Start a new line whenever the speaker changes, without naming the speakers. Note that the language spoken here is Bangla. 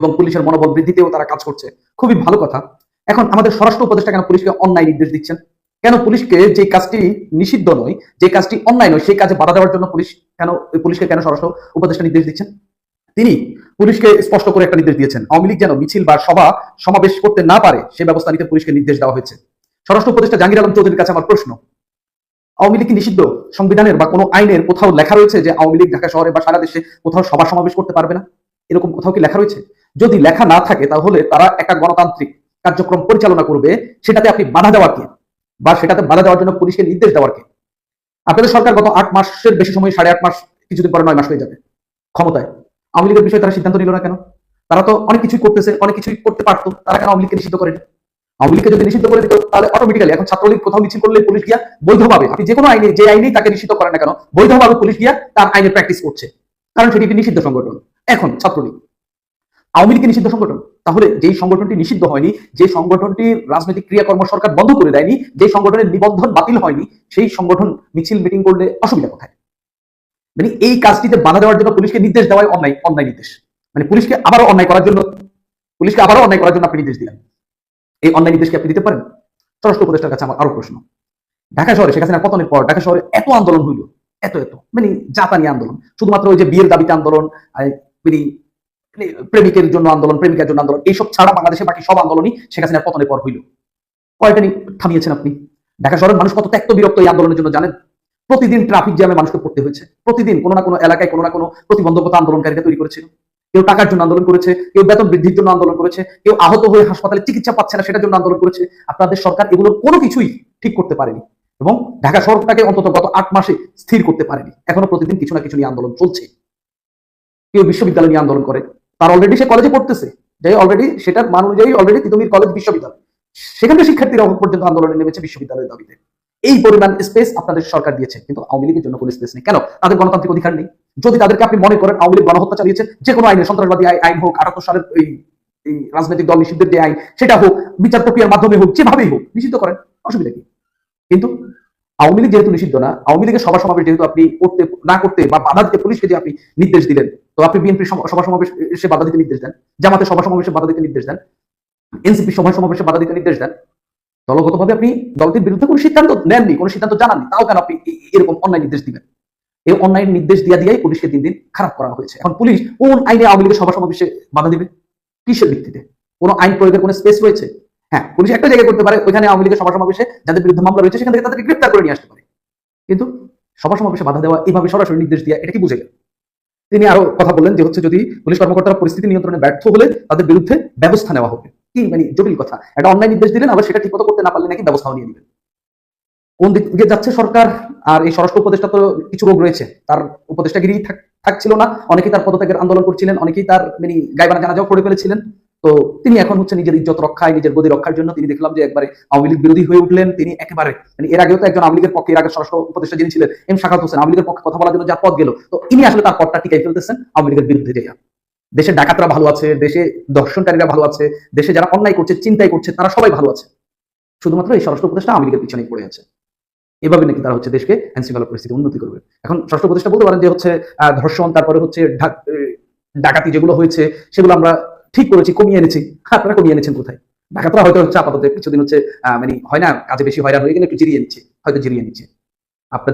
এবং পুলিশের মনোবল বৃদ্ধিতেও তারা কাজ করছে, খুবই ভালো কথা। এখন আমাদের স্বরাষ্ট্র উপদেষ্টা কেন পুলিশকে অন্যায় নির্দেশ দিচ্ছেন? কেন পুলিশকে যে কাজটি নিষিদ্ধ নয়, যে কাজটি অন্যায় নয়, সেই কাজে বাধা দেওয়ার জন্য পুলিশকে কেন স্বরাষ্ট্র উপদেষ্টা নির্দেশ দিচ্ছেন? তিনি পুলিশকে স্পষ্ট করে একটা নির্দেশ দিয়েছেন, আওয়ামী লীগ যেন মিছিল বা সমাবেশ করতে না পারে সে ব্যবস্থা নিতে পুলিশকে নির্দেশ দেওয়া হয়েছে। স্বরাষ্ট্র উপদেষ্টা জাহাঙ্গীর আলম চৌধুরীর কাছে আমার প্রশ্ন, আওয়ামী লীগ কি নিষিদ্ধ? সংবিধানের বা কোনো আইনের কোথাও লেখা রয়েছে যে আওয়ামী লীগ ঢাকা শহরে বা সারা দেশে কোথাও সভা সমাবেশ করতে পারবে না? এরকম কোথাও কি লেখা রয়েছে? যদি লেখা না থাকে তাহলে তারা একটা গণতান্ত্রিক কার্যক্রম পরিচালনা করবে, সেটাতে আপনি বাধা দেওয়ার কে? বা সেটাতে বাধা দেওয়ার জন্য পুলিশকে নির্দেশ দেওয়ার কে? আপনাদের সরকার গত 8 মাসের বেশি সময়, 8.5 মাস, কিছুদিন পরে 9 মাস হয়ে যাবে ক্ষমতায়। আওয়ামী লীগের বিষয়ে তারা সিদ্ধান্ত নিল না কেন? তারা তো অনেক কিছুই করতেছে, অনেক কিছুই করতে পারতো, তারা কেন আওয়ামী লীগকে নিষিদ্ধ করে? আওয়ামী লীগকে যদি নিষিদ্ধ করে দিত তাহলে অটোমেটিক্যালি এখন ছাত্রলীগ কোথাও মিছিল করলে পুলিশ গিয়া বৈধভাবে, আপনি যে কোনো আইনে, যে আইনেই তাকে নিষিদ্ধ করেন না কেন, বৈধভাবে পুলিশ গিয়া তার আইনে প্র্যাকটিস করছে, কারণ সেটি একটি নিষিদ্ধ সংগঠন। এখন ছাত্রলীগ আওয়ামী লীগের নিষিদ্ধ সংগঠন, তাহলে যেই সংগঠনটি নিষিদ্ধ হয়নি, যে সংগঠনটির রাজনৈতিক ক্রিয়াকর্ম সরকার বন্ধ করে দেয়নি, যে সংগঠনের নিবন্ধন বাতিল হয়নি, সেই সংগঠন মিছিল মিটিং করলে অসুবিধা কোথায়? মানে এই কাজটিতে বাধা দেওয়ার জন্য পুলিশকে নির্দেশ দেওয়াই অন্যায় নির্দেশ। মানে পুলিশকে আবারও অন্যায় করার জন্য আপনি নির্দেশ দিলেন। এই অন্যায় নির্দেশ কি আপনি দিতে পারেন? স্বরাষ্ট্র উপদেষ্টার কাছে আমার আরো প্রশ্ন, ঢাকা শহরে শেখ হাসিনার পতনের পর ঢাকা শহরে এত আন্দোলন হইল, এত মানে জাপানি আন্দোলন, শুধুমাত্র ওই যে বিয়ের দাবিতে আন্দোলন, প্রেমিকের জন্য আন্দোলন, প্রেমিকার জন্য আন্দোলন, এইসব ছাড়া বাংলাদেশে বাকি সব আন্দোলনই শেখ হাসিনার পতনের পর হইল। কয়টা থামিয়েছেন আপনি? ঢাকা শহরের মানুষ কত ত্যক্ত বিরক্ত এই আন্দোলনের জন্য জানেন? প্রতিদিন ট্রাফিক জ্যামে মানুষকে পড়তে হয়েছে, প্রতিদিন কোনো না কোনো এলাকায় কোনো না কোনো প্রতিবন্ধকতা আন্দোলনকারীরা তৈরি করেছিল। কেউ টাকার জন্য আন্দোলন করেছে, কেউ বেতন বৃদ্ধির জন্য আন্দোলন করেছে, কেউ আহত হয়ে হাসপাতালে চিকিৎসা পাচ্ছে না সেটার জন্য আন্দোলন করেছে। আপনাদের সরকার এগুলোর কোনো কিছুই ঠিক করতে পারেনি এবং ঢাকা শহরটাকে অন্তত গত 8 মাসে স্থির করতে পারেনি। এখনো প্রতিদিন কিছু না কিছু নিয়ে আন্দোলন চলছে। কেউ বিশ্ববিদ্যালয় নিয়ে আন্দোলন করে, তার অলরেডি সে কলেজে পড়তেছে, যে অলরেডি সেটার মান অনুযায়ী অলরেডি তিতুমির কলেজ বিশ্ববিদ্যালয়, সেখানকার শিক্ষার্থীরা পর্যন্ত আন্দোলনে নেমেছে বিশ্ববিদ্যালয়ের দাবিতে। এই পরিমাণ স্পেস আপনাদের সরকার দিয়েছে, কিন্তু আওয়ামী লীগের জন্য কোনো স্পেস নেই। কেন? তাদের গণতান্ত্রিক অধিকার নেই। যদি তাদেরকে আপনি মনে করেন আওয়ামী লীগ গণহত্যা চালিয়েছে, যে কোনো আইনে, সন্ত্রাসবাদী আইন হোক, 78 সালের এই রাজনৈতিক দল নিষিদ্ধের যে আইন, সেটা হোক, বিচার প্রক্রিয়ার মাধ্যমে হোক, যেভাবেই হোক, নিষিদ্ধ করেন, অসুবিধা কি? কিন্তু আওয়ামী লীগ যেহেতু নিষিদ্ধ না, আওয়ামী লীগের সভা সমাবেশ যেহেতু আপনি করতে বা বাধা দিতে পুলিশকে যে আপনি নির্দেশ দিলেন, তো আপনি বিএনপি সভা সমাবেশে বাধা দিতে নির্দেশ দেন, জামাতের সভা সমাবেশে বাধা দিতে নির্দেশ দেন, এনসিপি সভা সমাবেশে বাধা দিতে নির্দেশ দেন, দলগতভাবে আপনি দলটির বিরুদ্ধে কোনো সিদ্ধান্ত নেননি, কোনো সিদ্ধান্ত জানাননি, তাও কেন আপনি এরকম অন্যায় নির্দেশ দিবেন? এই অন্যায় নির্দেশ দিয়াই পুলিশকে দিন দিন খারাপ করা হয়েছে। এখন পুলিশ কোন আইনে আওয়ামী লীগের সভা সমাবেশে বাধা দিবে? কিসের ভিত্তিতে? কোনো আইন প্রয়োগের কোনো স্পেস রয়েছে? হ্যাঁ, পুলিশ একটা জায়গায় করতে পারে, ওইখানে আওয়ামী লীগের সভা সমাবেশে যাদের বিরুদ্ধে মামলা রয়েছে সেখান থেকে তাদেরকে গ্রেফতার করে নিয়ে আসতে পারে। কিন্তু সভা সমাবেশে বাধা দেওয়া, এইভাবে সরাসরি নির্দেশ দেওয়া, এটা কি বুঝে গেল? তিনি আরো কথা বললেন যে যদি পুলিশ কর্মকর্তারা পরিস্থিতি নিয়ন্ত্রণে ব্যর্থ হলে তাদের বিরুদ্ধে ব্যবস্থা নেওয়া হবে। কি মানে জটিল কথা, একটা অন্যায় নির্দেশ দিলেন, আবার সেটা ঠিকমতো করতে না পারলে নাকি ব্যবস্থাও নিয়ে নেবেন। কোন দিকে যাচ্ছে সরকার? আর এই স্বরাষ্ট্র উপদেষ্টা তো কিছু রোগ রয়েছে, তার উপদেষ্টাগিরি থাকছিল না, অনেকেই তার পদত্যাগের আন্দোলন করছিলেন, অনেকেই তার গাইবানা জানাজাও করে ফেলেছিলেন। তো তিনি এখন হচ্ছে নিজের ইজ্জত রক্ষায়, নিজের গদি রক্ষার জন্য তিনি দেখলাম যে একবারে আওয়ামী লীগ বিরোধী হয়ে উঠলেন। তিনি একেবারে এর আগেও তো একজন আওয়ামী লীগের পক্ষে, এর আগে স্বরাষ্ট্র উপদেষ্টা যিনি ছিলেন এম শাখাওয়াত হোসেন, আওয়ামী লীগের পক্ষে কথা বলার জন্য যার পদ গেল, তো ইনি আসলে তার পদটা টিকাই ফেলতেছেন আওয়ামী লীগের বিরুদ্ধে। যাইয়া দেশের ডাকাতরা ভালো আছে, দেশে দর্শনকারীরা ভালো আছে, দেশে যারা অন্যায় করছে, চিন্তাই করছে, তারা সবাই ভালো আছে, শুধুমাত্র এই স্বরাষ্ট্র উপদেষ্টা আওয়ামী লীগের পিছনে পড়ে আছে। এভাবে নাকি তারা হচ্ছে দেশকে আইনশৃঙ্খলা পরিস্থিতি উন্নতি করবে। এখন স্বরাষ্ট্র উপদেষ্টা বলতে পারেন যে হচ্ছে ধর্ষণ, তারপরে হচ্ছে ডাকাতি যেগুলো হয়েছে সেগুলো আমরা ঠিক করেছি, কমিয়ে এনেছি। আপনারা কমিয়ে এনেছেন কোথায়? ডাকাতরা হয়তো হচ্ছে আপাতত কিছুদিন হচ্ছে হয় না, কাজে বেশি হয়রান হয়ে গেলে একটু জিরিয়ে নিচ্ছে, হয়তো জিরিয়ে নিচ্ছে। আপনাদের